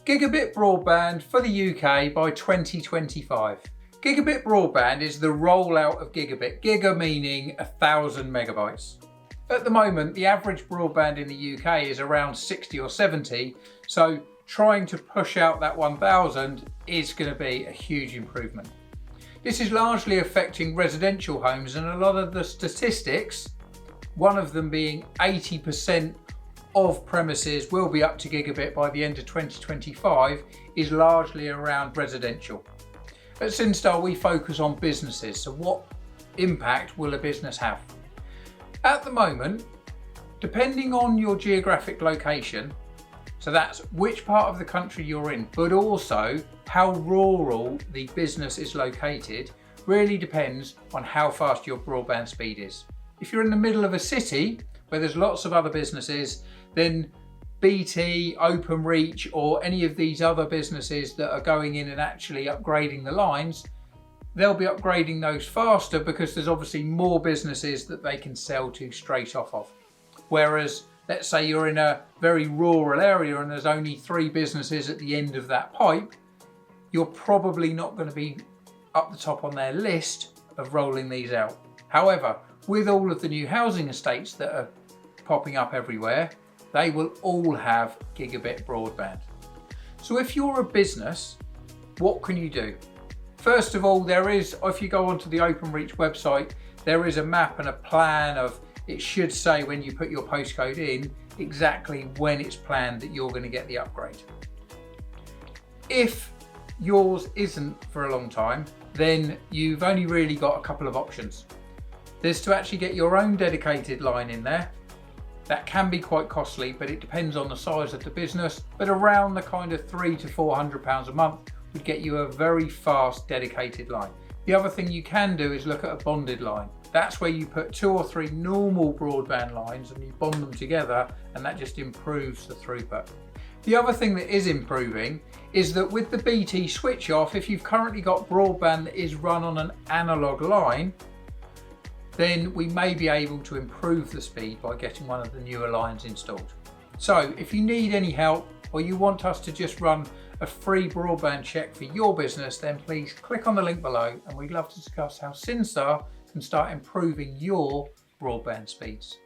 Gigabit broadband for the UK by 2025. Gigabit broadband is the rollout of gigabit, giga meaning 1,000 megabytes. At the moment, the average broadband in the UK is around 60 or 70, so trying to push out that 1,000 is going to be a huge improvement. This is largely affecting residential homes, and a lot of the statistics, one of them being 80% of premises will be up to gigabit by the end of 2025, is largely around residential. At Syn-Star we focus on businesses, so what impact will a business have? At the moment, depending on your geographic location, so that's which part of the country you're in, but also how rural the business is located, really depends on how fast your broadband speed is. If you're in the middle of a city where there's lots of other businesses, then BT, Openreach, or any of these other businesses that are going in and actually upgrading the lines, they'll be upgrading those faster because there's obviously more businesses that they can sell to straight off of. Whereas, let's say you're in a very rural area and there's only 3 businesses at the end of that pipe, you're probably not going to be up the top on their list of rolling these out. However, with all of the new housing estates that are popping up everywhere, they will all have gigabit broadband. So if you're a business, what can you do? First of all, if you go onto the Openreach website, there is a map and a plan of, it should say when you put your postcode in, exactly when it's planned that you're going to get the upgrade. If yours isn't for a long time, then you've only really got a couple of options. There's to actually get your own dedicated line in there. That can be quite costly, but it depends on the size of the business, but around the kind of £300 to £400 a month would get you a very fast dedicated line. The other thing you can do is look at a bonded line. That's where you put 2 or 3 normal broadband lines and you bond them together, and that just improves the throughput. The other thing that is improving is that with the BT switch off, if you've currently got broadband that is run on an analog line, then we may be able to improve the speed by getting one of the newer lines installed. So if you need any help, or you want us to just run a free broadband check for your business, then please click on the link below, and we'd love to discuss how Syn-Star can start improving your broadband speeds.